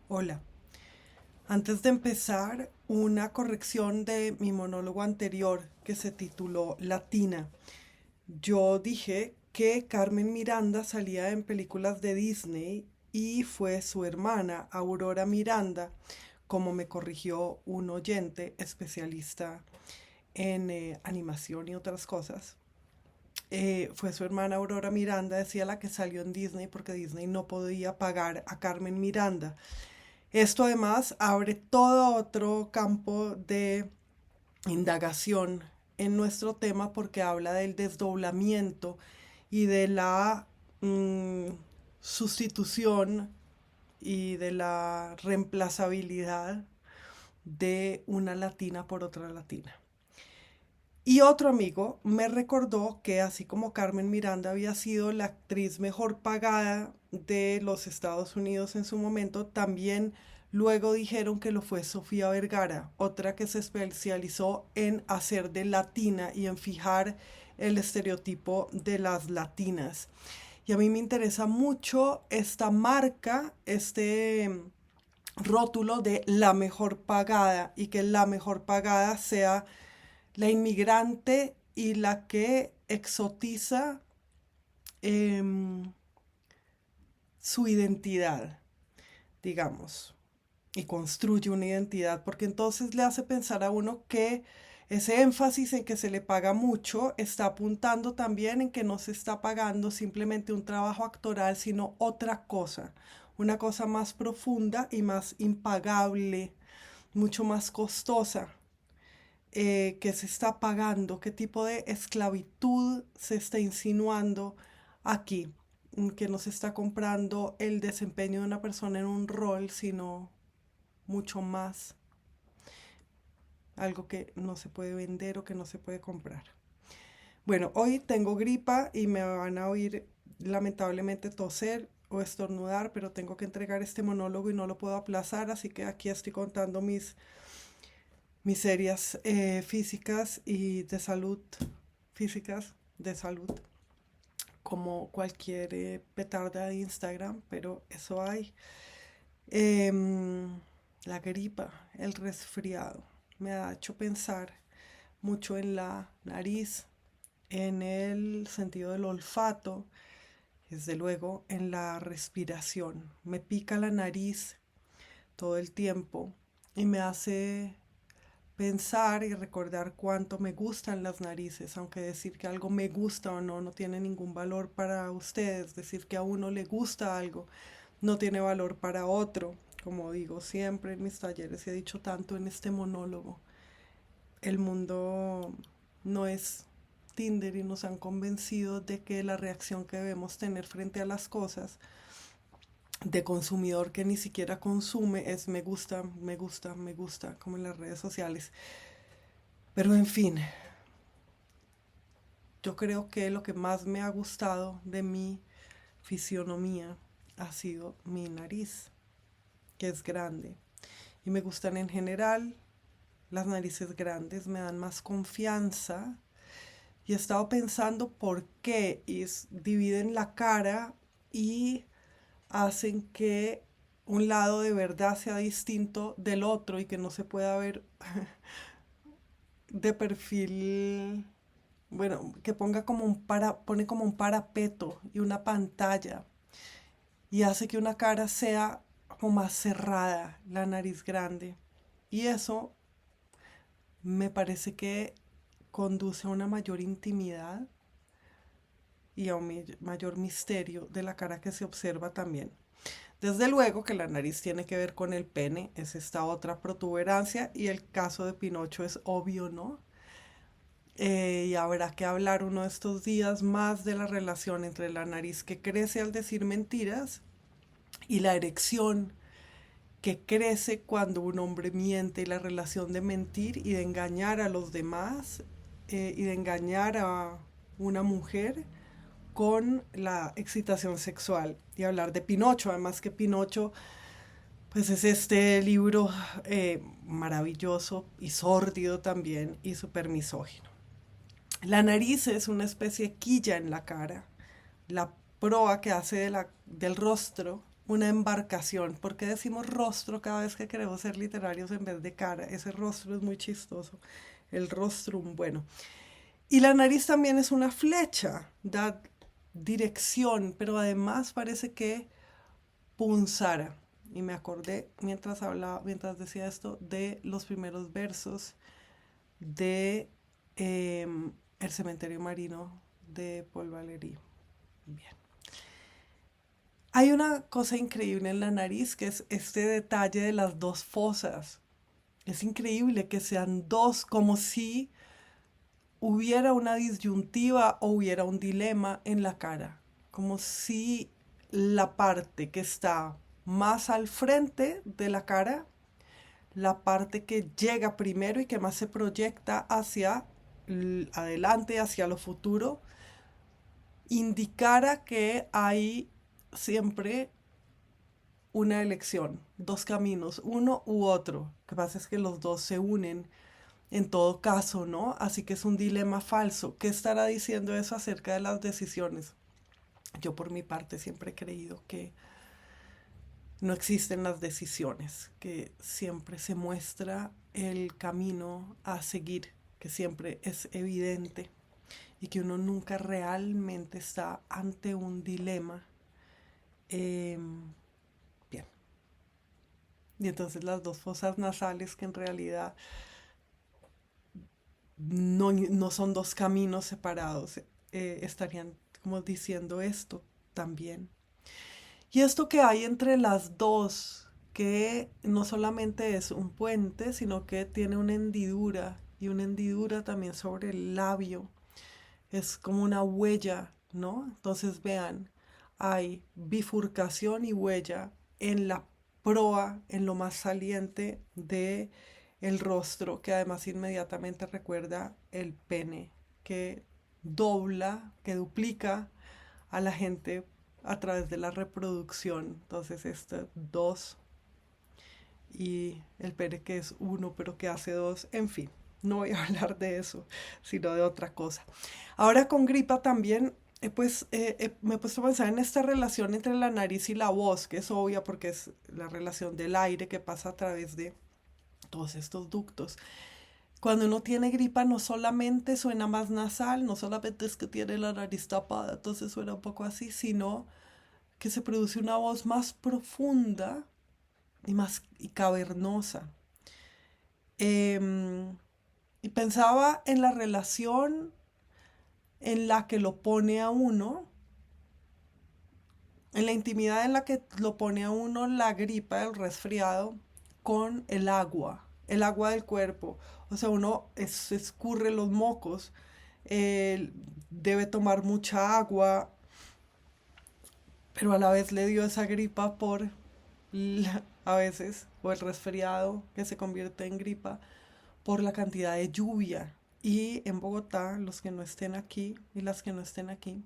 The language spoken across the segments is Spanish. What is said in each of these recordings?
Hola. Antes de empezar, una corrección de mi monólogo anterior que se tituló Latina. Yo dije que Carmen Miranda salía en películas de Disney y fue su hermana, Aurora Miranda, como me corrigió un oyente especialista en animación y otras cosas. Fue su hermana Aurora Miranda, decía la que salió en Disney porque Disney no podía pagar a Carmen Miranda. Esto además abre todo otro campo de indagación en nuestro tema porque habla del desdoblamiento y de la mm, sustitución y de la reemplazabilidad de una latina por otra latina. Y otro amigo me recordó que así como Carmen Miranda había sido la actriz mejor pagada de los Estados Unidos en su momento, también luego dijeron que lo fue Sofía Vergara, otra que se especializó en hacer de latina y en fijar el estereotipo de las latinas. Y a mí me interesa mucho esta marca, este rótulo de la mejor pagada y que la mejor pagada sea la inmigrante y la que exotiza eh, su identidad, digamos, y construye una identidad, porque entonces le hace pensar a uno que ese énfasis en que se le paga mucho está apuntando también en que no se está pagando simplemente un trabajo actoral, sino otra cosa, una cosa más profunda y más impagable, mucho más costosa, que se está pagando, qué tipo de esclavitud se está insinuando aquí, que no se está comprando el desempeño de una persona en un rol, sino mucho más, algo que no se puede vender o que no se puede comprar. Bueno, hoy tengo gripa y me van a oír lamentablemente toser o estornudar, pero tengo que entregar este monólogo y no lo puedo aplazar, así que aquí estoy contando miserias físicas y de salud, físicas de salud, como cualquier petarda de Instagram, pero eso hay. La gripa, el resfriado, me ha hecho pensar mucho en la nariz, en el sentido del olfato, desde luego en la respiración. Me pica la nariz todo el tiempo y me hace pensar y recordar cuánto me gustan las narices, aunque decir que algo me gusta o no no tiene ningún valor para ustedes, decir que a uno le gusta algo no tiene valor para otro, como digo siempre en mis talleres y he dicho tanto en este monólogo. El mundo no es Tinder y nos han convencido de que la reacción que debemos tener frente a las cosas de consumidor que ni siquiera consume es me gusta, me gusta, me gusta, como en las redes sociales. Pero en fin, yo creo que lo que más me ha gustado de mi fisionomía ha sido mi nariz, que es grande. Y me gustan en general las narices grandes, me dan más confianza. Y he estado pensando por qué dividen la cara y hacen que un lado de verdad sea distinto del otro y que no se pueda ver de perfil, bueno, que ponga como pone como un parapeto y una pantalla y hace que una cara sea como más cerrada, la nariz grande. Y eso me parece que conduce a una mayor intimidad y a un mayor misterio de la cara que se observa también. Desde luego que la nariz tiene que ver con el pene, es esta otra protuberancia y el caso de Pinocho es obvio, ¿no? Y habrá que hablar uno de estos días más de la relación entre la nariz que crece al decir mentiras y la erección que crece cuando un hombre miente y la relación de mentir y de engañar a los demás y de engañar a una mujer con la excitación sexual y hablar de Pinocho, además que Pinocho pues es este libro maravilloso y sórdido también y súper misógino. La nariz es una especie de quilla en la cara, la proa que hace del rostro una embarcación. ¿Por qué decimos rostro cada vez que queremos ser literarios en vez de cara? Ese rostro es muy chistoso. El rostrum, bueno. Y la nariz también es una flecha, da dirección, pero además parece que punzara. Y me acordé mientras hablaba, mientras decía esto, de los primeros versos de El cementerio marino de Paul Valéry. Bien. Hay una cosa increíble en la nariz que es este detalle de las dos fosas. Es increíble que sean dos, como si hubiera una disyuntiva o hubiera un dilema en la cara. Como si la parte que está más al frente de la cara, la parte que llega primero y que más se proyecta hacia adelante, hacia lo futuro, indicara que hay siempre una elección, dos caminos, uno u otro. Lo que pasa es que los dos se unen en todo caso, ¿no? Así que es un dilema falso. ¿Qué estará diciendo eso acerca de las decisiones? Yo por mi parte siempre he creído que no existen las decisiones, que siempre se muestra el camino a seguir, que siempre es evidente y que uno nunca realmente está ante un dilema. Eh, Bien. Y entonces las dos fosas nasales que en realidad no son dos caminos separados, estarían como diciendo esto también. Y esto que hay entre las dos, que no solamente es un puente, sino que tiene una hendidura y una hendidura también sobre el labio, es como una huella, ¿no? Entonces vean, hay bifurcación y huella en la proa, en lo más saliente de el rostro, que además inmediatamente recuerda el pene, que dobla, que duplica a la gente a través de la reproducción. Entonces, este dos y el pene que es uno, pero que hace dos, en fin. No voy a hablar de eso, sino de otra cosa. Ahora con gripa también, me he puesto a pensar en esta relación entre la nariz y la voz, que es obvia porque es la relación del aire que pasa a través de todos estos ductos. Cuando uno tiene gripa no solamente suena más nasal, no solamente es que tiene la nariz tapada, entonces suena un poco así, sino que se produce una voz más profunda y más y cavernosa. Em, y pensaba en la relación en la que lo pone a uno, en la intimidad en la que lo pone a uno la gripa, el resfriado, con el agua del cuerpo. O sea, uno escurre los mocos, debe tomar mucha agua, pero a la vez le dio esa gripa a veces, o el resfriado que se convierte en gripa por la cantidad de lluvia. Y en Bogotá, los que no estén aquí y las que no estén aquí,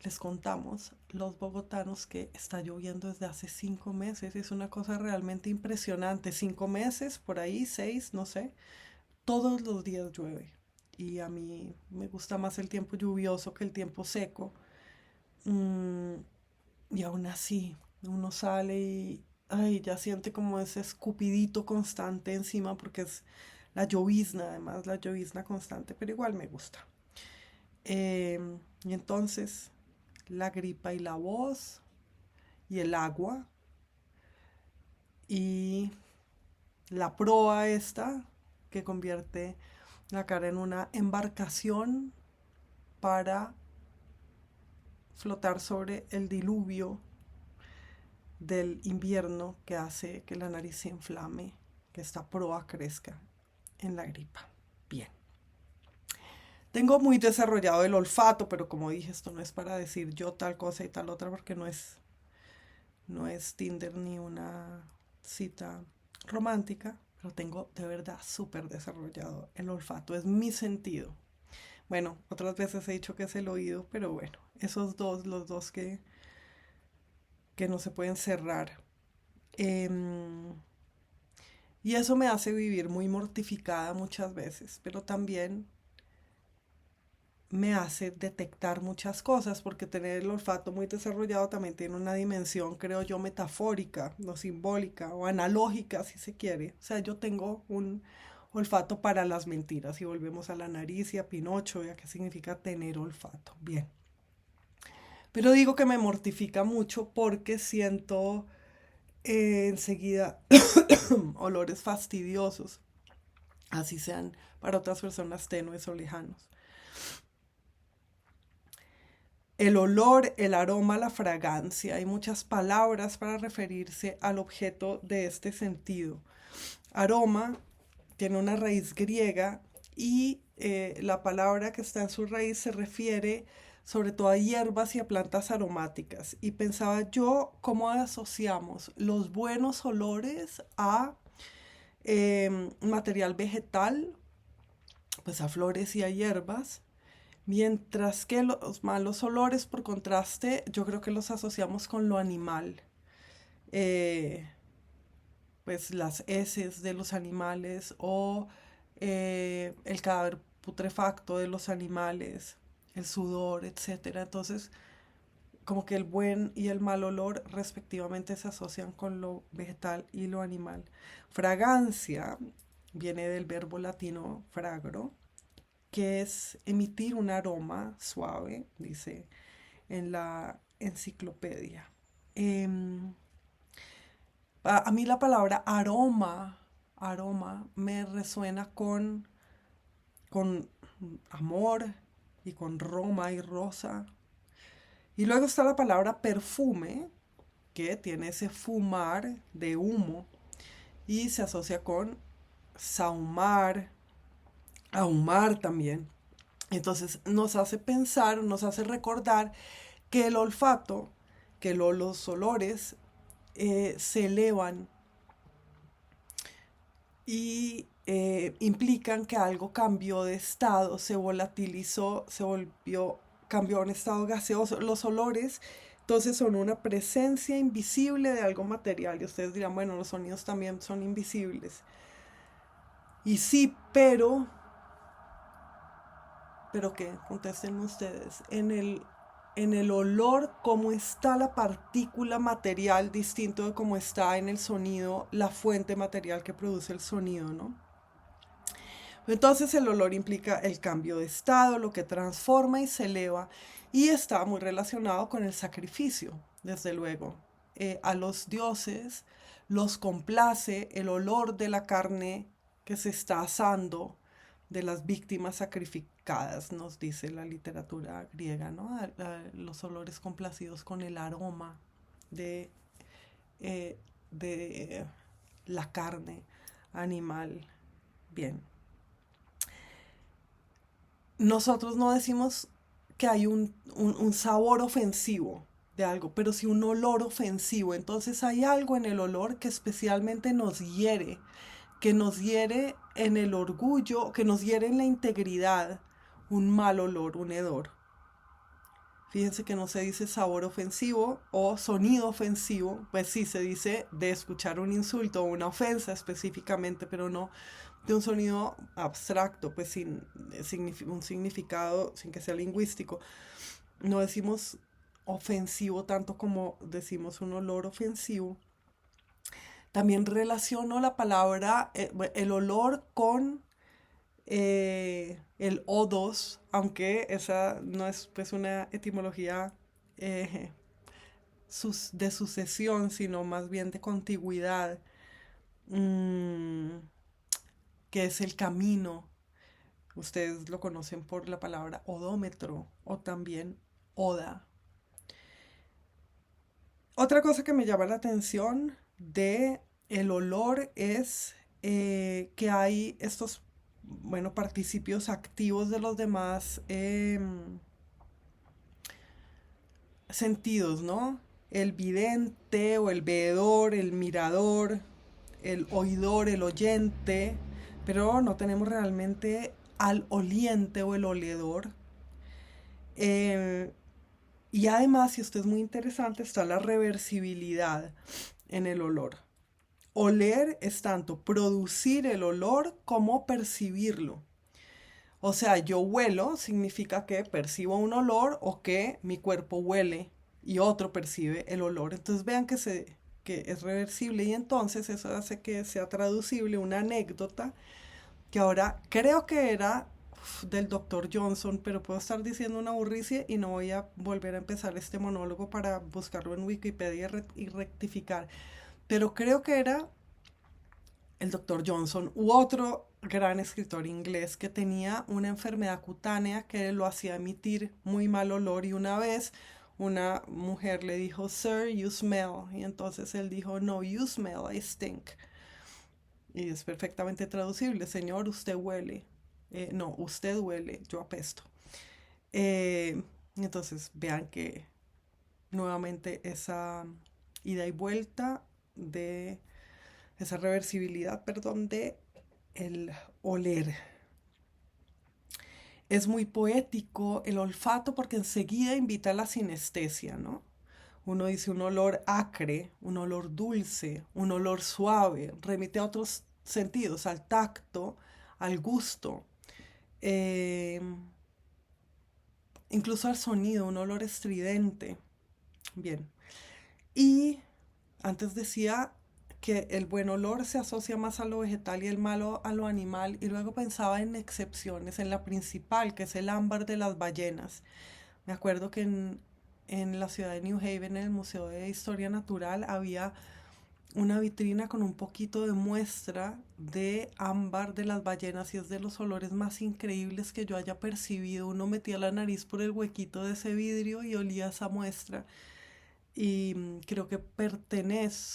les contamos, los bogotanos, que está lloviendo desde hace 5 meses. Es una cosa realmente impresionante. 5 meses, por ahí, 6, no sé. Todos los días llueve. Y a mí me gusta más el tiempo lluvioso que el tiempo seco. Mm, y aún así, uno sale y ay, ya siente como ese escupidito constante encima porque es la llovizna, además, la llovizna constante, pero igual me gusta. Y entonces, la gripa y la voz y el agua y la proa esta que convierte la cara en una embarcación para flotar sobre el diluvio del invierno que hace que la nariz se inflame, que esta proa crezca en la gripa. Bien. Tengo muy desarrollado el olfato, pero como dije, esto no es para decir yo tal cosa y tal otra, porque no es Tinder ni una cita romántica, pero tengo de verdad súper desarrollado el olfato, es mi sentido. Bueno, otras veces he dicho que es el oído, pero bueno, esos dos, los dos que no se pueden cerrar. Em, y eso me hace vivir muy mortificada muchas veces, pero también me hace detectar muchas cosas, porque tener el olfato muy desarrollado también tiene una dimensión, creo yo, metafórica, no simbólica o analógica, si se quiere. O sea, yo tengo un olfato para las mentiras y volvemos a la nariz y a Pinocho y a qué significa tener olfato. Bien. Pero digo que me mortifica mucho porque siento enseguida olores fastidiosos, así sean para otras personas tenues o lejanos. El olor, el aroma, la fragancia. Hay muchas palabras para referirse al objeto de este sentido. Aroma tiene una raíz griega y la palabra que está en su raíz se refiere sobre todo a hierbas y a plantas aromáticas. Y pensaba yo cómo asociamos los buenos olores a material vegetal, pues a flores y a hierbas. Mientras que los malos olores, por contraste, yo creo que los asociamos con lo animal. Eh, pues las heces de los animales o el cadáver putrefacto de los animales, el sudor, etcétera. Entonces, como que el buen y el mal olor respectivamente se asocian con lo vegetal y lo animal. Fragancia viene del verbo latino fragro, que es emitir un aroma suave, dice en la enciclopedia. A mí la palabra aroma, me resuena con amor y con Roma y rosa. Y luego está la palabra perfume, que tiene ese fumar de humo y se asocia con saumar, ahumar también. Entonces nos hace pensar, nos hace recordar que el olfato, que los olores se elevan y implican que algo cambió de estado, se volatilizó, cambió a un estado gaseoso. Los olores, entonces, son una presencia invisible de algo material. Y ustedes dirán, bueno, los sonidos también son invisibles. Y sí, pero ¿qué? Contesten ustedes. En el olor, cómo está la partícula material distinto de cómo está en el sonido, la fuente material que produce el sonido, ¿no? Entonces el olor implica el cambio de estado, lo que transforma y se eleva, y está muy relacionado con el sacrificio, desde luego. A los dioses los complace el olor de la carne que se está asando, de las víctimas sacrificadas, nos dice la literatura griega, ¿no? Los olores complacidos con el aroma de, de la carne animal. Bien. Nosotros no decimos que hay un sabor ofensivo de algo, pero sí un olor ofensivo. Entonces hay algo en el olor que especialmente nos hiere, que nos hiere en el orgullo, que nos hiere en la integridad, un mal olor, un hedor. Fíjense que no se dice sabor ofensivo o sonido ofensivo, pues sí se dice de escuchar un insulto o una ofensa específicamente, pero no de un sonido abstracto, pues sin un significado, sin que sea lingüístico. No decimos ofensivo tanto como decimos un olor ofensivo. También relaciono la palabra, el olor con el O2, aunque esa no es pues una etimología eh, de sucesión, sino más bien de contigüidad, mm, que es el camino. Ustedes lo conocen por la palabra odómetro o también oda. Otra cosa que me llama la atención de el olor es que hay estos, bueno, participios activos de los demás sentidos, ¿no? El vidente o el veedor, el mirador, el oidor, el oyente, pero no tenemos realmente al oliente o el oledor. Eh, y además, y esto es muy interesante, está la reversibilidad en el olor. Oler es tanto producir el olor como percibirlo. O sea, yo huelo significa que percibo un olor o que mi cuerpo huele y otro percibe el olor. Entonces vean que es reversible y entonces eso hace que sea traducible una anécdota que ahora creo que era del doctor Johnson, pero puedo estar diciendo una burricia y no voy a volver a empezar este monólogo para buscarlo en Wikipedia y rectificar. Pero creo que era el doctor Johnson u otro gran escritor inglés que tenía una enfermedad cutánea que lo hacía emitir muy mal olor y una vez una mujer le dijo, Sir, you smell. Y entonces él dijo, no, you smell, I stink. Y es perfectamente traducible, señor, usted huele. No, usted huele, yo apesto. Eh, entonces vean que nuevamente esa ida y vuelta de esa reversibilidad, perdón, de el oler. Es muy poético el olfato porque enseguida invita a la sinestesia, ¿no? Uno dice un olor acre, un olor dulce, un olor suave, remite a otros sentidos, al tacto, al gusto, eh, incluso al sonido, un olor estridente. Bien. Y antes decía que el buen olor se asocia más a lo vegetal y el malo a lo animal, y luego pensaba en excepciones, en la principal, que es el ámbar de las ballenas. Me acuerdo que en la ciudad de New Haven, en el Museo de Historia Natural, había una vitrina con un poquito de muestra de ámbar de las ballenas y es de los olores más increíbles que yo haya percibido. Uno metía la nariz por el huequito de ese vidrio y olía esa muestra y creo que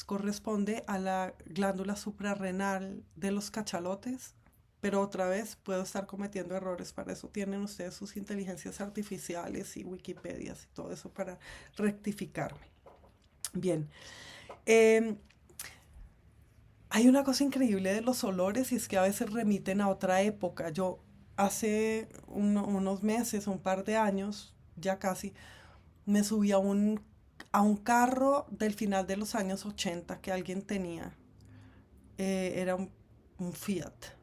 corresponde a la glándula suprarrenal de los cachalotes, pero otra vez puedo estar cometiendo errores, para eso tienen ustedes sus inteligencias artificiales y Wikipedias y todo eso para rectificarme. Bien, eh, hay una cosa increíble de los olores y es que a veces remiten a otra época. Yo hace unos meses, un par de años, ya casi, me subí a un carro del final de los años 80 que alguien tenía. Era un Fiat.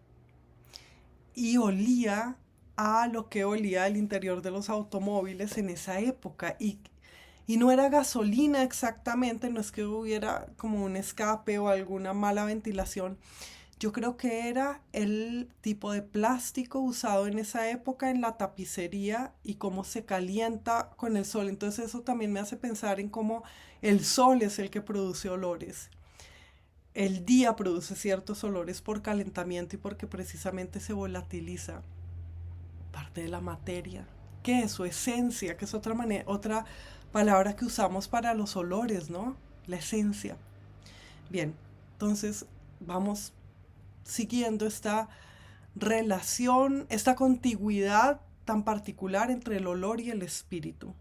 Y olía a lo que olía el interior de los automóviles en esa época. Y no era gasolina exactamente, no es que hubiera como un escape o alguna mala ventilación. Yo creo que era el tipo de plástico usado en esa época en la tapicería y cómo se calienta con el sol. Entonces eso también me hace pensar en cómo el sol es el que produce olores. El día produce ciertos olores por calentamiento y porque precisamente se volatiliza parte de la materia, que es su esencia, que es otra palabra que usamos para los olores, ¿no? La esencia. Bien, entonces vamos siguiendo esta relación, esta contigüidad tan particular entre el olor y el espíritu,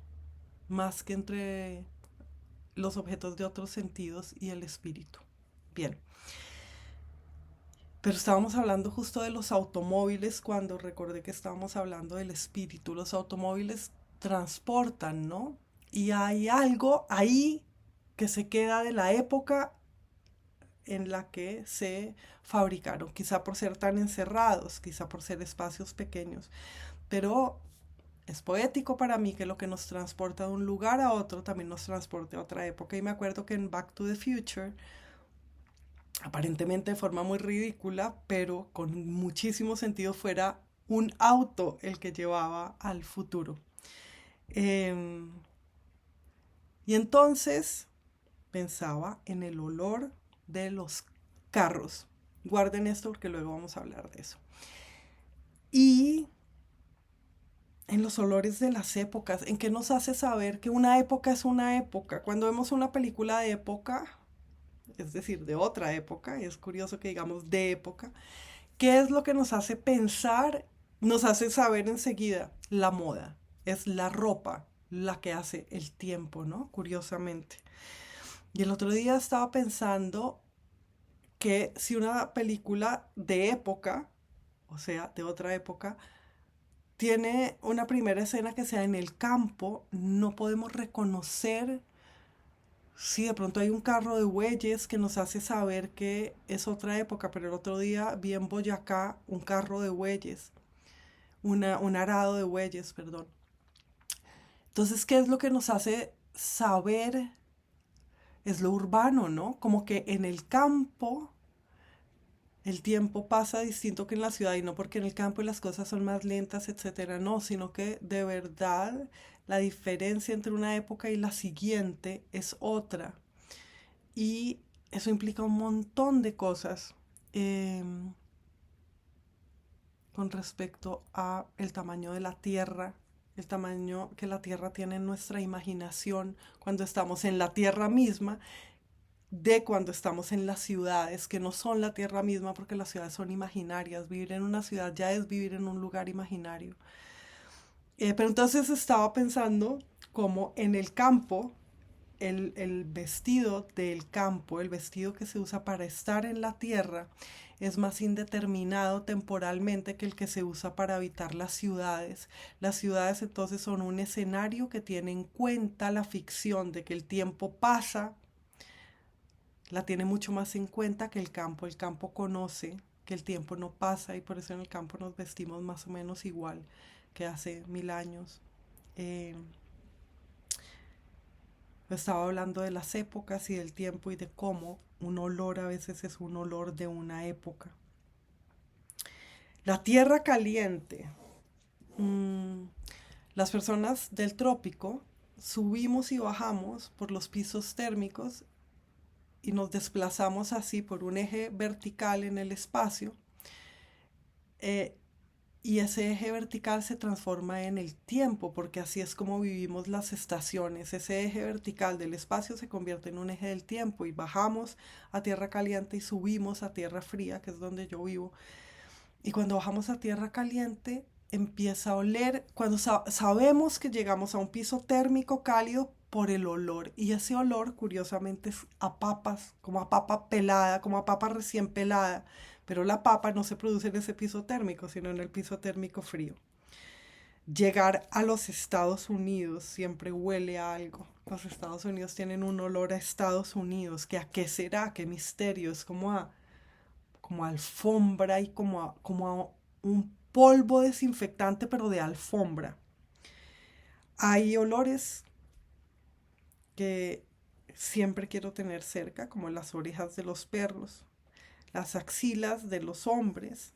más que entre los objetos de otros sentidos y el espíritu. Bien, pero estábamos hablando justo de los automóviles cuando recordé que estábamos hablando del espíritu. Los automóviles transportan, ¿no? Y hay algo ahí que se queda de la época en la que se fabricaron, quizá por ser tan encerrados, quizá por ser espacios pequeños, pero es poético para mí que lo que nos transporta de un lugar a otro también nos transporte a otra época. Y me acuerdo que en Back to the Future, aparentemente de forma muy ridícula, pero con muchísimo sentido, fuera un auto el que llevaba al futuro. Eh, y entonces pensaba en el olor de los carros. Guarden esto porque luego vamos a hablar de eso. Y en los olores de las épocas, en que nos hace saber que una época es una época. Cuando vemos una película de época, es decir, de otra época, y es curioso que digamos de época, ¿qué es lo que nos hace pensar, nos hace saber enseguida? La moda, es la ropa la que hace el tiempo, ¿no? Curiosamente. Y el otro día estaba pensando que si una película de época, o sea, de otra época, tiene una primera escena que sea en el campo, no podemos reconocer si de pronto hay un carro de bueyes que nos hace saber que es otra época, pero el otro día vi en Boyacá un carro de bueyes. un arado de bueyes, perdón. Entonces, ¿qué es lo que nos hace saber? Es lo urbano, ¿no? Como que en el campo el tiempo pasa distinto que en la ciudad y no porque en el campo las cosas son más lentas, etcétera, no, sino que de verdad la diferencia entre una época y la siguiente es otra. Y eso implica un montón de cosas eh, con respecto a el tamaño de la tierra, el tamaño que la tierra tiene en nuestra imaginación cuando estamos en la tierra misma, de cuando estamos en las ciudades, que no son la tierra misma porque las ciudades son imaginarias. Vivir en una ciudad ya es vivir en un lugar imaginario. Pero entonces estaba pensando como en el campo, el vestido del campo, el vestido que se usa para estar en la tierra, es más indeterminado temporalmente que el que se usa para habitar las ciudades. Las ciudades entonces son un escenario que tiene en cuenta la ficción de que el tiempo pasa, la tiene mucho más en cuenta que el campo. El campo conoce que el tiempo no pasa y por eso en el campo nos vestimos más o menos igual que hace 1000 años. Eh, Estaba hablando de las épocas y del tiempo y de cómo un olor a veces es un olor de una época. La tierra caliente. Mm, las personas del trópico subimos y bajamos por los pisos térmicos y nos desplazamos así por un eje vertical en el espacio, eh, y ese eje vertical se transforma en el tiempo, porque así es como vivimos las estaciones. Ese eje vertical del espacio se convierte en un eje del tiempo y bajamos a tierra caliente y subimos a tierra fría, que es donde yo vivo. Y cuando bajamos a tierra caliente empieza a oler, cuando sabemos que llegamos a un piso térmico cálido por el olor. Y ese olor, curiosamente, es a papas, como a papa pelada, como a papa recién pelada. Pero la papa no se produce en ese piso térmico, sino en el piso térmico frío. Llegar a los Estados Unidos siempre huele a algo. Los Estados Unidos tienen un olor a Estados Unidos, que a qué será, qué misterio, es como a alfombra y como a un polvo desinfectante, pero de alfombra. Hay olores que siempre quiero tener cerca, como las orejas de los perros, las axilas de los hombres.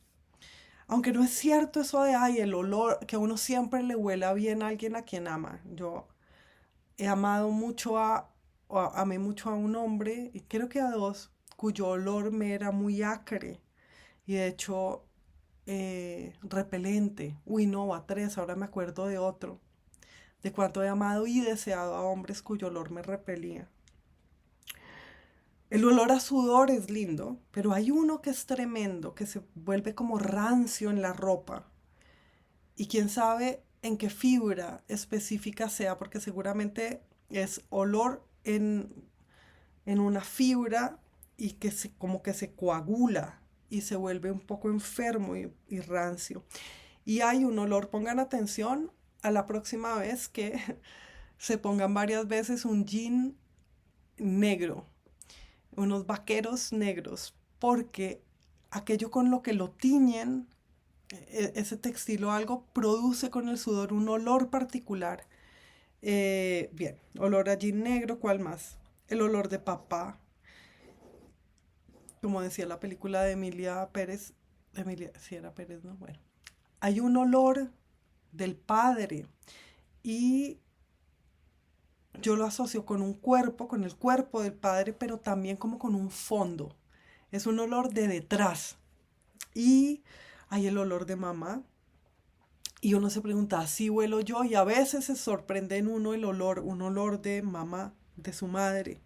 Aunque no es cierto eso de, ay, el olor, que a uno siempre le huela bien a alguien a quien ama. Yo he amado mucho amé mucho a un hombre, y creo que a dos, cuyo olor me era muy acre. Y de hecho, repelente. Uy, no, a tres, ahora me acuerdo de otro. De cuánto he amado y deseado a hombres cuyo olor me repelía. El olor a sudor es lindo, pero hay uno que es tremendo, que se vuelve como rancio en la ropa. Y quién sabe en qué fibra específica sea, porque seguramente es olor en una fibra y que como que se coagula y se vuelve un poco enfermo y rancio. Y hay un olor, pongan atención a la próxima vez que se pongan varias veces un jean negro, unos vaqueros negros, porque aquello con lo que lo tiñen, ese textil o algo, produce con el sudor un olor particular. Bien, olor a jean negro, ¿cuál más? El olor de papá, como decía la película de Emilia Pérez. Emilia, sí era Pérez, ¿no? Bueno, hay un olor del padre y yo lo asocio con un cuerpo, con el cuerpo del padre, pero también como con un fondo. Es un olor de detrás. Y hay el olor de mamá. Y uno se pregunta, ¿así huelo yo? Y a veces se sorprende en uno el olor, un olor de mamá, de su madre.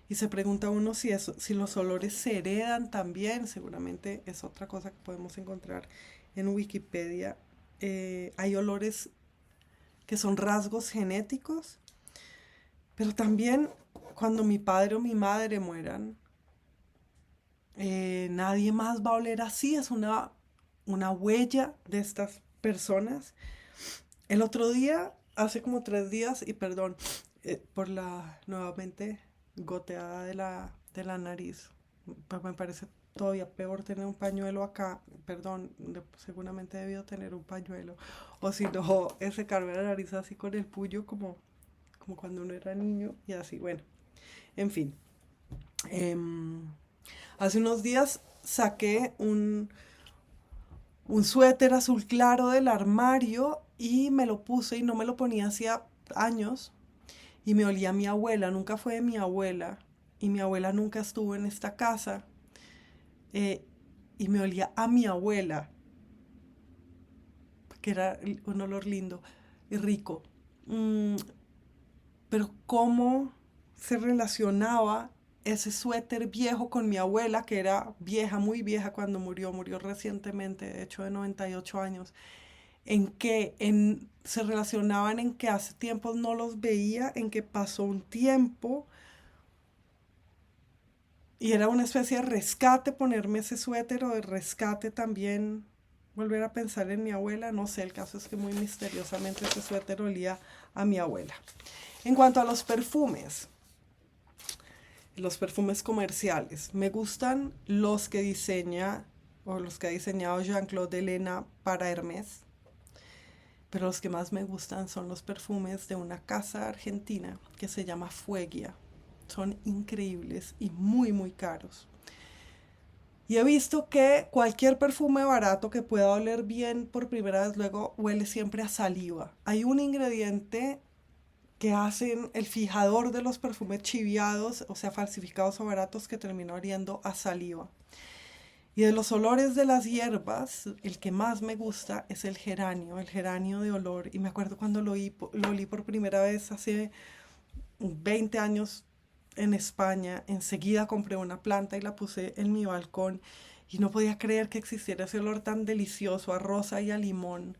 Y se pregunta uno si los olores se heredan también. Seguramente es otra cosa que podemos encontrar en Wikipedia. Hay olores que son rasgos genéticos, pero también cuando mi padre o mi madre mueran, nadie más va a oler así. Es una huella de estas personas. El otro día, hace como 3 días, y perdón por la nuevamente goteada de la nariz. Pues me parece todavía peor tener un pañuelo acá. Perdón, seguramente he debido tener un pañuelo. O si no, secarme la nariz así con el puño como cuando uno era niño y así. Bueno, en fin. Em, Hace unos días saqué un suéter azul claro del armario y me lo puse y no me lo ponía hacía años y me olía a mi abuela, nunca fue de mi abuela y mi abuela nunca estuvo en esta casa, eh, y me olía a mi abuela, que era un olor lindo y rico. Mm, pero cómo se relacionaba ese suéter viejo con mi abuela, que era vieja, muy vieja cuando murió recientemente, de hecho de 98 años, en que se relacionaban en que hace tiempo no los veía, en que pasó un tiempo y era una especie de rescate ponerme ese suéter o de rescate también volver a pensar en mi abuela, no sé, el caso es que muy misteriosamente ese suéter olía a mi abuela. En cuanto a los perfumes comerciales, me gustan los que diseña o los que ha diseñado Jean-Claude Elena para Hermès, pero los que más me gustan son los perfumes de una casa argentina que se llama Fuegia. Son increíbles y muy, muy caros. Y he visto que cualquier perfume barato que pueda oler bien por primera vez luego huele siempre a saliva. Hay un ingrediente que hacen el fijador de los perfumes chiviados, o sea, falsificados o baratos, que termina oliendo a saliva. Y de los olores de las hierbas, el que más me gusta es el geranio de olor. Y me acuerdo cuando lo olí por primera vez hace 20 años en España, enseguida compré una planta y la puse en mi balcón y no podía creer que existiera ese olor tan delicioso a rosa y a limón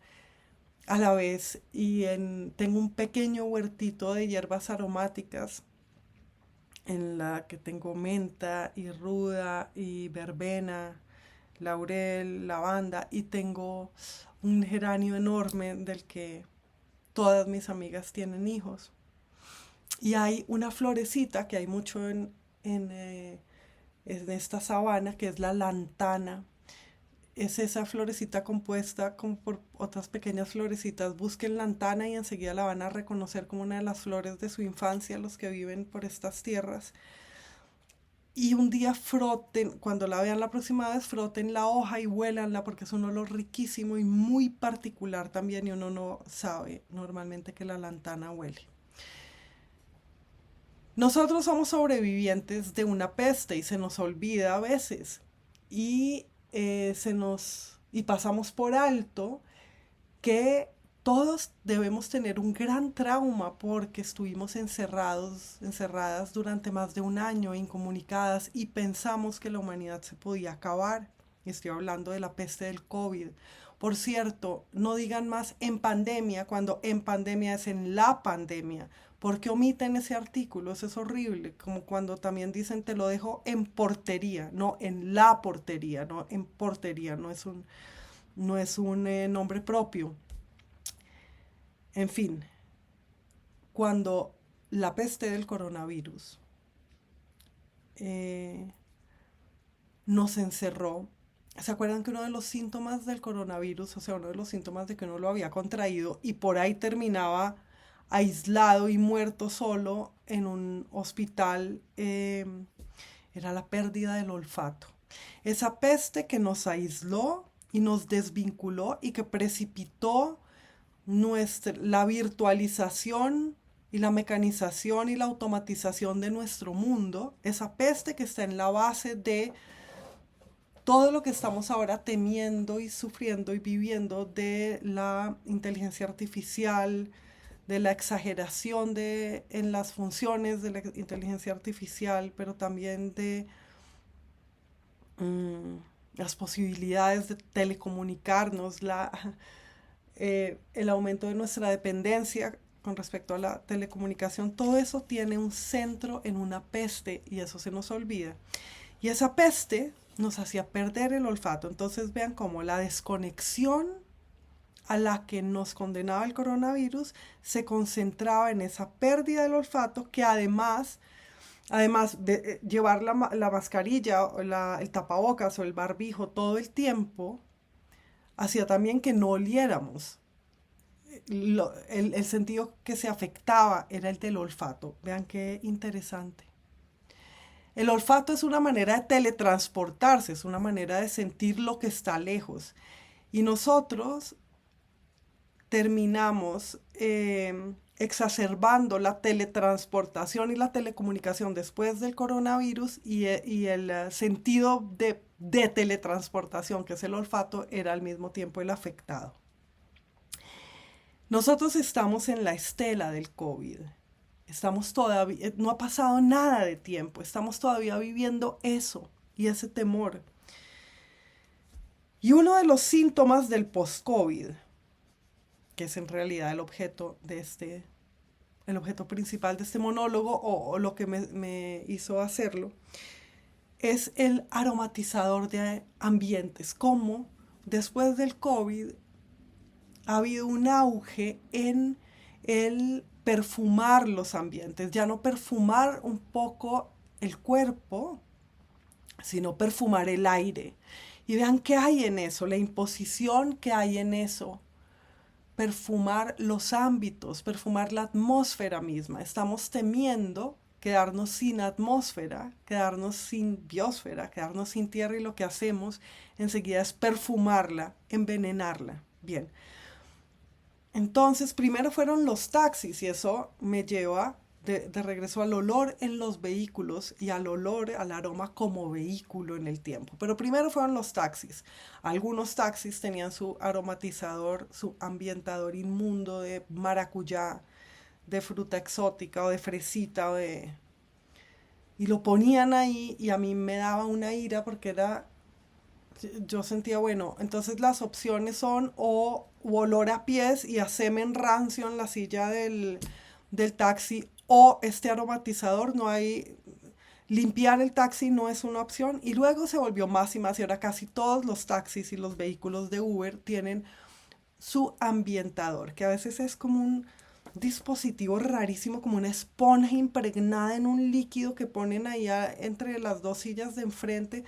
a la vez. Tengo un pequeño huertito de hierbas aromáticas en la que tengo menta y ruda y verbena, laurel, lavanda y tengo un geranio enorme del que todas mis amigas tienen hijos. Y hay una florecita que hay mucho en, eh, en esta sabana que es la lantana. Es esa florecita compuesta como por otras pequeñas florecitas. Busquen lantana y enseguida la van a reconocer como una de las flores de su infancia, los que viven por estas tierras. Y un día froten, cuando la vean la próxima vez, froten la hoja y huélanla porque es un olor riquísimo y muy particular también y uno no sabe normalmente que la lantana huele. Nosotros somos sobrevivientes de una peste y se nos olvida a veces y y pasamos por alto que todos debemos tener un gran trauma porque estuvimos encerradas durante más de un año, incomunicadas y pensamos que la humanidad se podía acabar. Estoy hablando de la peste del COVID. Por cierto, no digan más en pandemia cuando en pandemia es en la pandemia. ¿Por qué omiten ese artículo? Eso es horrible. Como cuando también dicen te lo dejo en portería, no en la portería, no en portería, no es un nombre propio. En fin, cuando la peste del coronavirus eh, nos encerró, ¿se acuerdan que uno de los síntomas del coronavirus, o sea, uno de los síntomas de que uno lo había contraído y por ahí terminaba aislado y muerto solo en un hospital, era la pérdida del olfato? Esa peste que nos aisló y nos desvinculó y que precipitó la virtualización y la mecanización y la automatización de nuestro mundo, esa peste que está en la base de todo lo que estamos ahora temiendo y sufriendo y viviendo de la inteligencia artificial, de la exageración en las funciones de la inteligencia artificial, pero también de mm, las posibilidades de telecomunicarnos, el aumento de nuestra dependencia con respecto a la telecomunicación, todo eso tiene un centro en una peste y eso se nos olvida. Y esa peste nos hacía perder el olfato. Entonces vean cómo la desconexión a la que nos condenaba el coronavirus se concentraba en esa pérdida del olfato que además Además de llevar la mascarilla o el tapabocas o el barbijo todo el tiempo, hacía también que no oliéramos. El sentido que se afectaba era el del olfato. Vean qué interesante. El olfato es una manera de teletransportarse, es una manera de sentir lo que está lejos. Y nosotros terminamos exacerbando la teletransportación y la telecomunicación después del coronavirus y el sentido de teletransportación, que es el olfato, era al mismo tiempo el afectado. Nosotros estamos en la estela del COVID. Estamos todavía, no ha pasado nada de tiempo, estamos todavía viviendo eso y ese temor. Y uno de los síntomas del post-COVID, que es en realidad el objeto principal de este monólogo o lo que me hizo hacerlo, es el aromatizador de ambientes. Como después del COVID ha habido un auge en el perfumar los ambientes, ya no perfumar un poco el cuerpo, sino perfumar el aire. Y vean qué hay en eso, la imposición que hay en eso. Perfumar los ámbitos, perfumar la atmósfera misma. Estamos temiendo quedarnos sin atmósfera, quedarnos sin biosfera, quedarnos sin tierra y lo que hacemos enseguida es perfumarla, envenenarla. Bien. Entonces, primero fueron los taxis y eso me lleva de regreso al olor en los vehículos y al olor, al aroma como vehículo en el tiempo. Pero primero fueron los taxis. Algunos taxis tenían su aromatizador, su ambientador inmundo de maracuyá, de fruta exótica o de fresita o de... Y lo ponían ahí y a mí me daba una ira porque era yo sentía, bueno, entonces las opciones son o olor a pies y a semen rancio en la silla del taxi o este aromatizador, no hay, limpiar el taxi no es una opción y luego se volvió más y más y ahora casi todos los taxis y los vehículos de Uber tienen su ambientador, que a veces es como un dispositivo rarísimo, como una esponja impregnada en un líquido que ponen ahí entre las dos sillas de enfrente,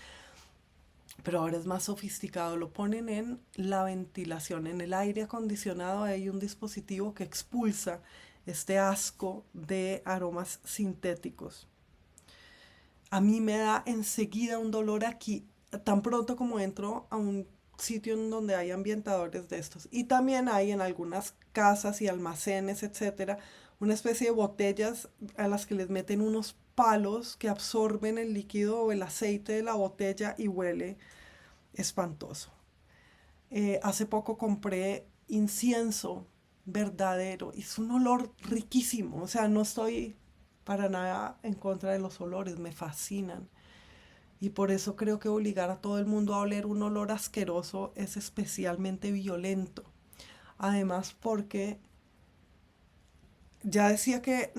pero ahora es más sofisticado, lo ponen en la ventilación, en el aire acondicionado hay un dispositivo que expulsa este asco de aromas sintéticos. A mí me da enseguida un dolor aquí, tan pronto como entro a un sitio en donde hay ambientadores de estos. Y también hay en algunas casas y almacenes, etcétera, una especie de botellas a las que les meten unos palos que absorben el líquido o el aceite de la botella y huele espantoso. Hace poco compré incienso verdadero y es un olor riquísimo. O sea, no estoy para nada en contra de los olores, me fascinan. Y por eso creo que obligar a todo el mundo a oler un olor asqueroso es especialmente violento. Además, porque ya decía que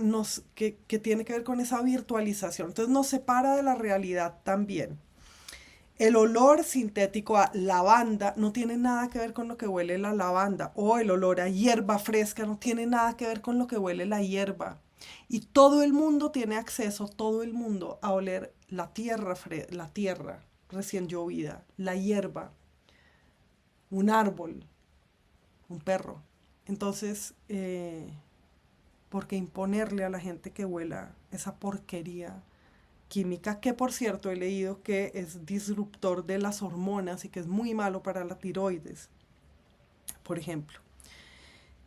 tiene que ver con esa virtualización. Entonces nos separa de la realidad también. El olor sintético a lavanda no tiene nada que ver con lo que huele la lavanda. O el olor a hierba fresca no tiene nada que ver con lo que huele la hierba. Y todo el mundo tiene acceso, todo el mundo, a oler la tierra recién llovida, la hierba, un árbol, un perro. Entonces, ¿por qué imponerle a la gente que huela esa porquería química, que por cierto he leído que es disruptor de las hormonas y que es muy malo para la tiroides, por ejemplo?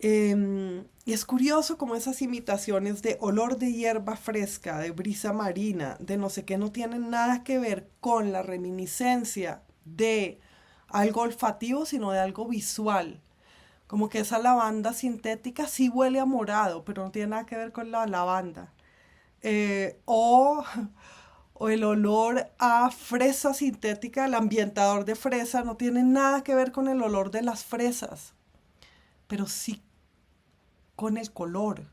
Y es curioso como esas imitaciones de olor de hierba fresca, de brisa marina, de no sé qué, no tienen nada que ver con la reminiscencia de algo olfativo, sino de algo visual. Como que esa lavanda sintética sí huele a morado, pero no tiene nada que ver con la lavanda. Eh, o o el olor a fresa sintética, el ambientador de fresa, no tiene nada que ver con el olor de las fresas, pero sí con el color.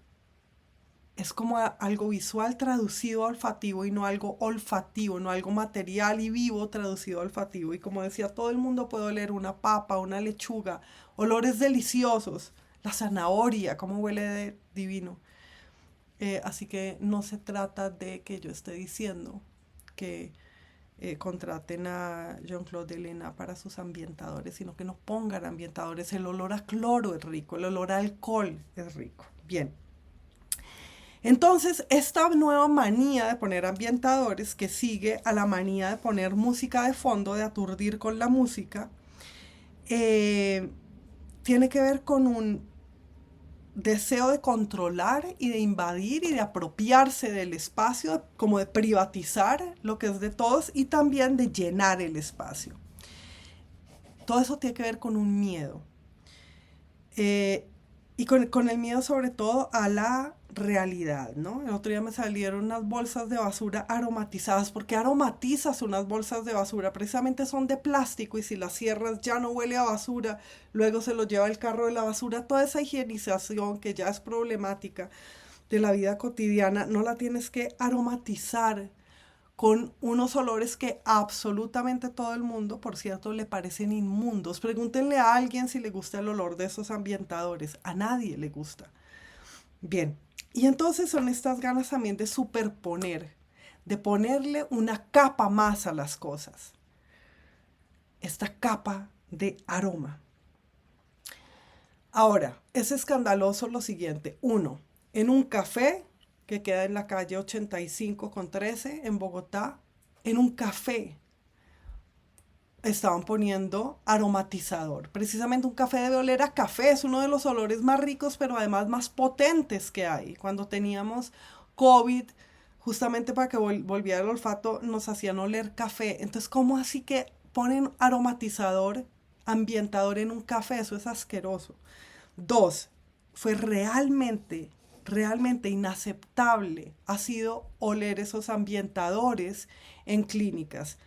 Es como algo visual traducido a olfativo y no algo olfativo, no algo material y vivo traducido a olfativo. Y como decía, todo el mundo puede oler una papa, una lechuga, olores deliciosos, la zanahoria, cómo huele de divino. Así que no se trata de que yo esté diciendo que contraten a Jean-Claude Elena para sus ambientadores, sino que no pongan ambientadores. El olor a cloro es rico, el olor a alcohol es rico. Bien. Entonces, esta nueva manía de poner ambientadores, que sigue a la manía de poner música de fondo, de aturdir con la música, eh, tiene que ver con un deseo de controlar y de invadir y de apropiarse del espacio, como de privatizar lo que es de todos y también de llenar el espacio. Todo eso tiene que ver con un miedo. Eh, y con el miedo sobre todo a la realidad, ¿no? El otro día me salieron unas bolsas de basura aromatizadas. ¿Por qué aromatizas unas bolsas de basura? Precisamente son de plástico y si las cierras ya no huele a basura, luego se lo lleva el carro de la basura. Toda esa higienización que ya es problemática de la vida cotidiana, no la tienes que aromatizar con unos olores que absolutamente todo el mundo, por cierto, le parecen inmundos. Pregúntenle a alguien si le gusta el olor de esos ambientadores. A nadie le gusta. Bien, y entonces son estas ganas también de superponer, de ponerle una capa más a las cosas. Esta capa de aroma. Ahora, es escandaloso lo siguiente. Uno, en un café que queda en la calle 85 con 13 en Bogotá, en un café estaban poniendo aromatizador. Precisamente un café debe oler a café, es uno de los olores más ricos, pero además más potentes que hay. Cuando teníamos COVID, justamente para que volviera el olfato, nos hacían oler café. Entonces, ¿cómo así que ponen aromatizador, ambientador en un café? Eso es asqueroso. Dos, fue realmente inaceptable ha sido oler esos ambientadores en clínicas.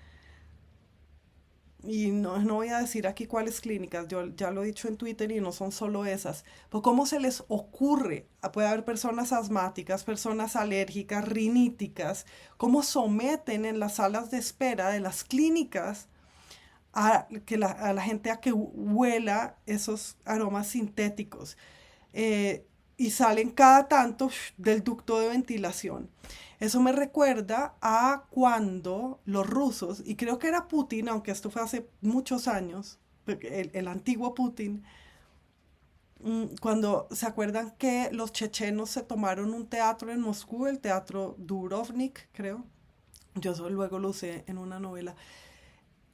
Y no voy a decir aquí cuáles clínicas, yo ya lo he dicho en Twitter y no son solo esas. Pero ¿cómo se les ocurre? Puede haber personas asmáticas, personas alérgicas, riníticas, cómo someten en las salas de espera de las clínicas a la gente a que huela esos aromas sintéticos. Y salen cada tanto del ducto de ventilación. Eso me recuerda a cuando los rusos, y creo que era Putin, aunque esto fue hace muchos años, el antiguo Putin, cuando se acuerdan que los chechenos se tomaron un teatro en Moscú, el teatro Dubrovnik, creo. Yo eso luego lo usé en una novela.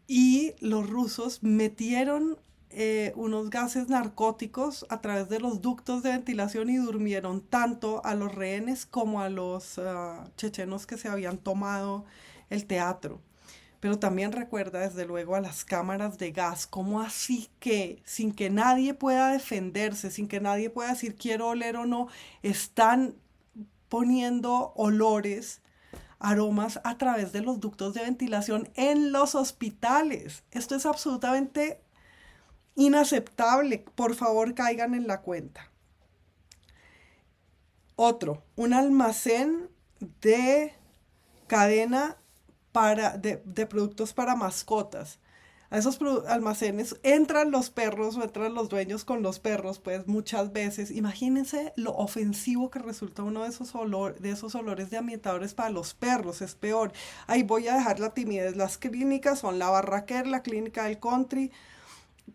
Y los rusos metieron unos gases narcóticos a través de los ductos de ventilación y durmieron tanto a los rehenes como a los chechenos que se habían tomado el teatro. Pero también recuerda desde luego a las cámaras de gas, como así que sin que nadie pueda defenderse, sin que nadie pueda decir quiero oler o no, están poniendo olores, aromas a través de los ductos de ventilación en los hospitales. Esto es absolutamente inaceptable. Por favor, caigan en la cuenta. Otro, un almacén de cadena de productos para mascotas. A esos almacenes entran los perros o entran los dueños con los perros, pues muchas veces. Imagínense lo ofensivo que resulta uno de esos olores de ambientadores para los perros, es peor. Ahí voy a dejar la timidez. Las clínicas son la Barraquer, la clínica del Country,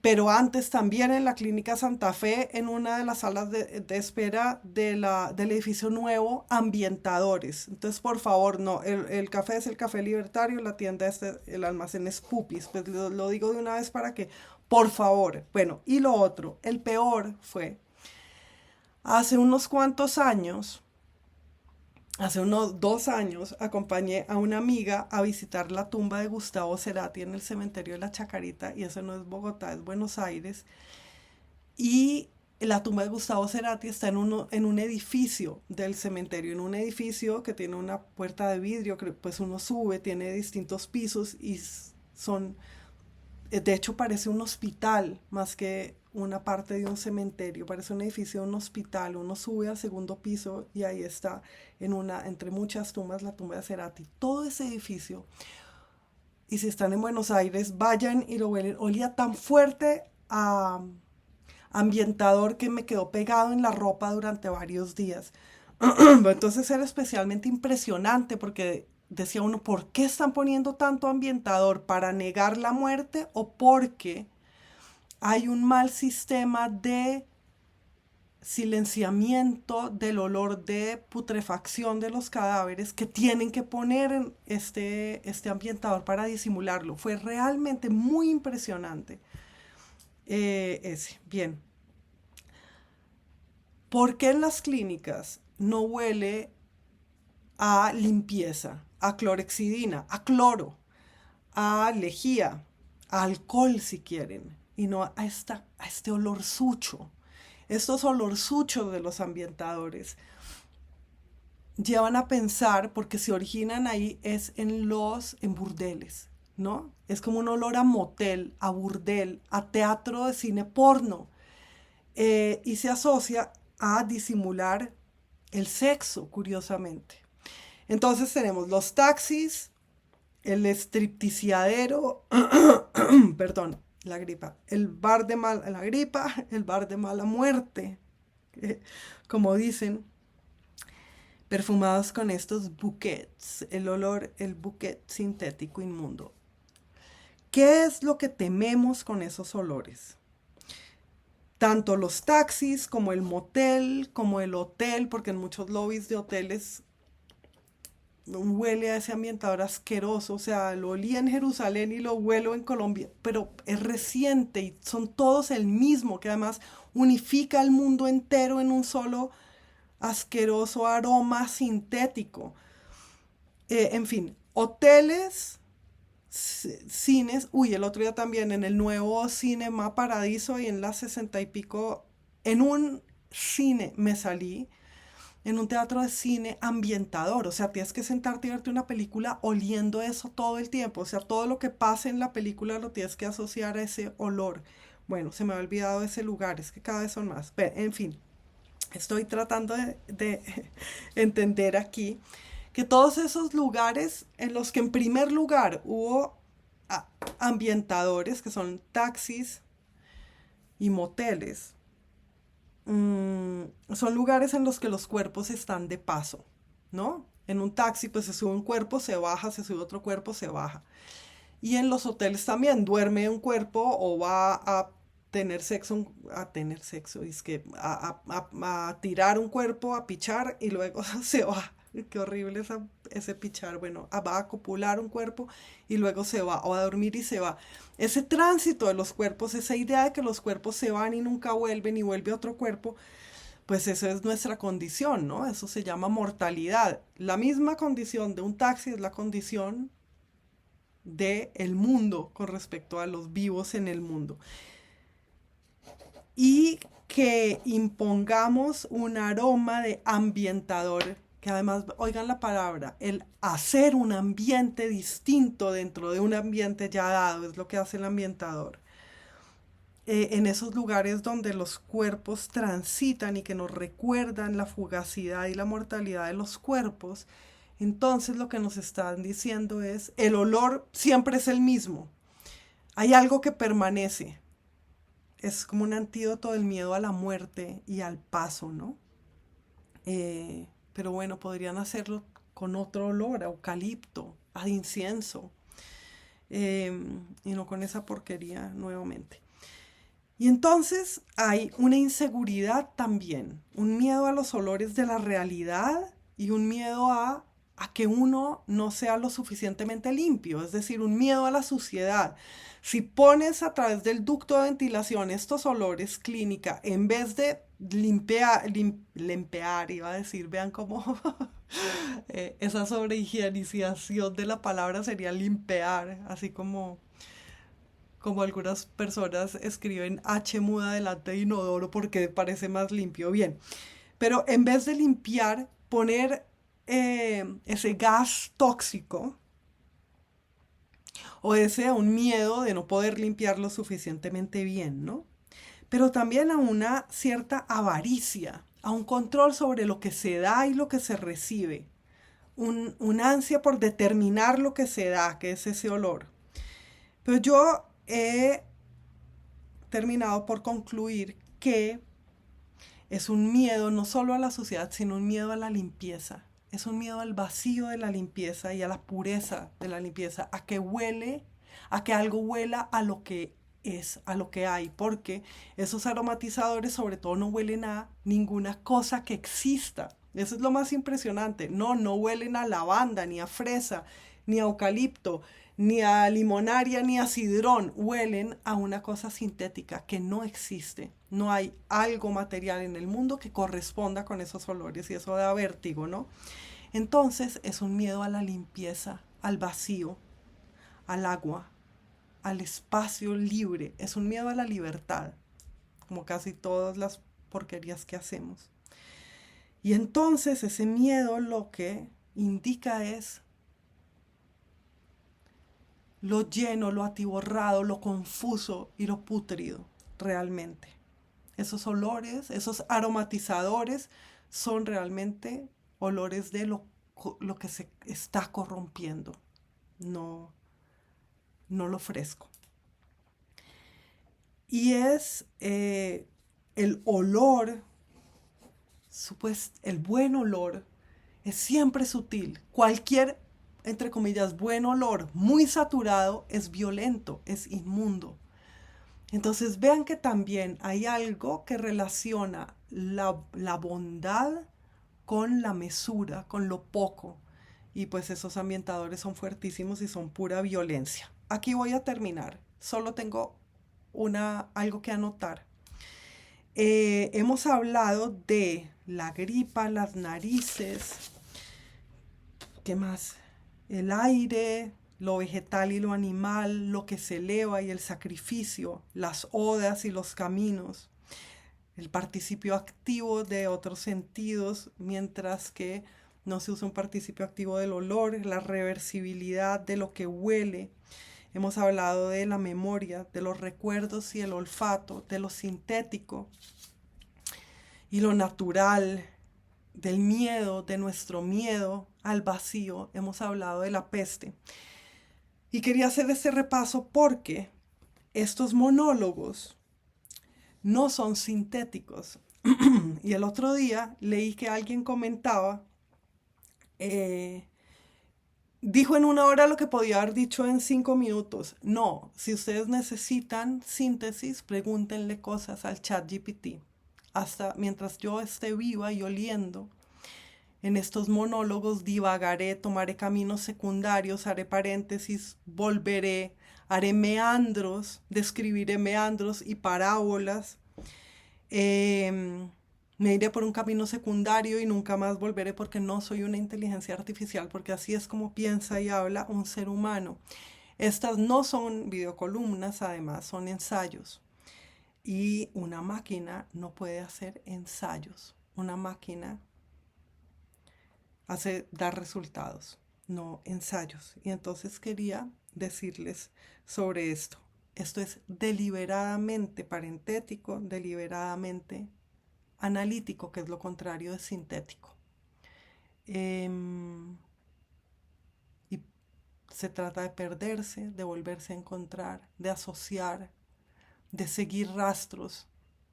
pero antes también en la clínica Santa Fe, en una de las salas de espera del edificio nuevo, ambientadores. Entonces, por favor, no, el café es el Café Libertario, la tienda el almacén es Pupis. Pues lo digo de una vez para que, por favor. Bueno, y lo otro, el peor fue, hace unos cuantos años, hace unos 2 años, acompañé a una amiga a visitar la tumba de Gustavo Cerati en el cementerio de la Chacarita, y eso no es Bogotá, es Buenos Aires. Y la tumba de Gustavo Cerati está en un edificio del cementerio, en un edificio que tiene una puerta de vidrio, que pues uno sube, tiene distintos pisos y son, de hecho parece un hospital más que una parte de un cementerio, parece un edificio de un hospital. Uno sube al segundo piso y ahí está, entre muchas tumbas, la tumba de Cerati. Todo ese edificio, y si están en Buenos Aires, vayan y lo huelen. Olía tan fuerte a ambientador que me quedó pegado en la ropa durante varios días. Entonces era especialmente impresionante porque decía uno, ¿por qué están poniendo tanto ambientador? ¿Para negar la muerte o porque hay un mal sistema de silenciamiento del olor de putrefacción de los cadáveres que tienen que poner en este ambientador para disimularlo? Fue realmente muy impresionante. Bien. ¿Por qué en las clínicas no huele a limpieza, a clorexidina, a cloro, a lejía, a alcohol si quieren, y no a este olor sucho? Estos olorsuchos de los ambientadores llevan a pensar, porque se originan ahí, es en burdeles, ¿no? Es como un olor a motel, a burdel, a teatro de cine porno, y se asocia a disimular el sexo, curiosamente. Entonces tenemos los taxis, el stripticiadero, perdón, la gripa, la gripa, el bar de mala muerte, como dicen, perfumados con estos bouquets, el bouquet sintético inmundo. ¿Qué es lo que tememos con esos olores? Tanto los taxis como el motel, como el hotel, porque en muchos lobbies de hoteles huele a ese ambientador asqueroso, o sea, lo olía en Jerusalén y lo huelo en Colombia, pero es reciente y son todos el mismo, que además unifica el mundo entero en un solo asqueroso aroma sintético. En fin, hoteles, cines, uy, el otro día también en el nuevo Cinema Paradiso y en la 60 y pico, en un cine me salí, en un teatro de cine ambientador, o sea, tienes que sentarte y verte una película oliendo eso todo el tiempo, o sea, todo lo que pasa en la película lo tienes que asociar a ese olor. Bueno, se me ha olvidado ese lugar, es que cada vez son más. Pero, en fin, estoy tratando de entender aquí que todos esos lugares en los que en primer lugar hubo ambientadores, que son taxis y moteles, son lugares en los que los cuerpos están de paso, ¿no? En un taxi pues se sube un cuerpo, se baja, se sube otro cuerpo, se baja. Y en los hoteles también duerme un cuerpo o va tener sexo, es que a tirar un cuerpo, a pichar y luego se va. Qué horrible ese pichar. Bueno, va a copular un cuerpo y luego se va, o a dormir y se va. Ese tránsito de los cuerpos, esa idea de que los cuerpos se van y nunca vuelven y vuelve otro cuerpo, pues eso es nuestra condición, ¿no? Eso se llama mortalidad. La misma condición de un taxi es la condición del mundo con respecto a los vivos en el mundo. Y que impongamos un aroma de ambientador, que además, oigan la palabra, el hacer un ambiente distinto dentro de un ambiente ya dado, es lo que hace el ambientador. En esos lugares donde los cuerpos transitan y que nos recuerdan la fugacidad y la mortalidad de los cuerpos, entonces lo que nos están diciendo es, el olor siempre es el mismo. Hay algo que permanece. Es como un antídoto del miedo a la muerte y al paso, ¿no? Pero bueno, podrían hacerlo con otro olor, a eucalipto, a incienso, y no con esa porquería nuevamente. Y entonces hay una inseguridad también, un miedo a los olores de la realidad y un miedo a que uno no sea lo suficientemente limpio, es decir, un miedo a la suciedad. Si pones a través del ducto de ventilación estos olores clínica, en vez de limpiar, iba a decir, vean cómo esa sobrehigienización de la palabra sería limpiar, así como algunas personas escriben H muda delante de inodoro porque parece más limpio. Bien, pero en vez de limpiar, poner ese gas tóxico o ese un miedo de no poder limpiarlo suficientemente bien, ¿no? Pero también a una cierta avaricia, a un control sobre lo que se da y lo que se recibe, un ansia por determinar lo que se da, que es ese olor. Pero yo he terminado por concluir que Es un miedo no solo a la suciedad, sino un miedo a la limpieza. Es un miedo al vacío de la limpieza y a la pureza de la limpieza, a que algo huela a lo que es, a lo que hay, porque esos aromatizadores sobre todo no huelen a ninguna cosa que exista. Eso es lo más impresionante. No, no huelen a lavanda, ni a fresa, ni a eucalipto, ni a limonaria, ni a sidrón. Huelen a una cosa sintética que no existe. No hay algo material en el mundo que corresponda con esos olores y eso da vértigo, ¿no? Entonces es un miedo a la limpieza, al vacío, al agua, al espacio libre. Es un miedo a la libertad, como casi todas las porquerías que hacemos. Y entonces ese miedo lo que indica es lo lleno, lo atiborrado, lo confuso y lo pútrido realmente. Esos olores, esos aromatizadores son realmente olores de lo que se está corrompiendo, no, no lo fresco. Y es el olor, el buen olor, es siempre sutil. Cualquier, entre comillas, buen olor muy saturado es violento, es inmundo. Entonces vean que también hay algo que relaciona la bondad con la mesura, con lo poco. Y pues esos ambientadores son fuertísimos y son pura violencia. Aquí voy a terminar. Solo tengo algo que anotar. Hemos hablado de la gripa, las narices, ¿qué más? El aire, lo vegetal y lo animal, lo que se eleva y el sacrificio, las odas y los caminos, el participio activo de otros sentidos, mientras que no se usa un participio activo del olor, la reversibilidad de lo que huele. Hemos hablado de la memoria, de los recuerdos y el olfato, de lo sintético y lo natural, del miedo, de nuestro miedo al vacío. Hemos hablado de la peste. Y quería hacer este repaso porque estos monólogos no son sintéticos. Y el otro día leí que alguien comentaba, dijo en 1 hora lo que podía haber dicho en 5 minutos. No, si ustedes necesitan síntesis, pregúntenle cosas al chat GPT. Hasta mientras yo esté viva y oliendo, en estos monólogos divagaré, tomaré caminos secundarios, haré paréntesis, volveré, haré meandros, describiré meandros y parábolas. Me iré por un camino secundario y nunca más volveré porque no soy una inteligencia artificial, porque así es como piensa y habla un ser humano. Estas no son videocolumnas, además son ensayos. Y una máquina no puede hacer ensayos. Una máquina dar resultados, no ensayos. Y entonces quería decirles sobre esto. Esto es deliberadamente parentético, deliberadamente analítico, que es lo contrario de sintético. Y se trata de perderse, de volverse a encontrar, de asociar, de seguir rastros,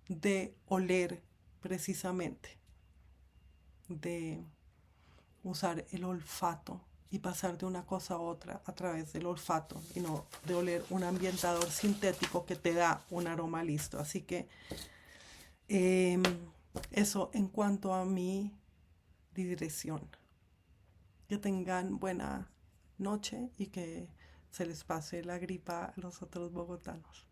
de oler precisamente, de usar el olfato y pasar de una cosa a otra a través del olfato y no de oler un ambientador sintético que te da un aroma listo. Así que eso en cuanto a mi digresión. Que tengan buena noche y que se les pase la gripa a los otros bogotanos.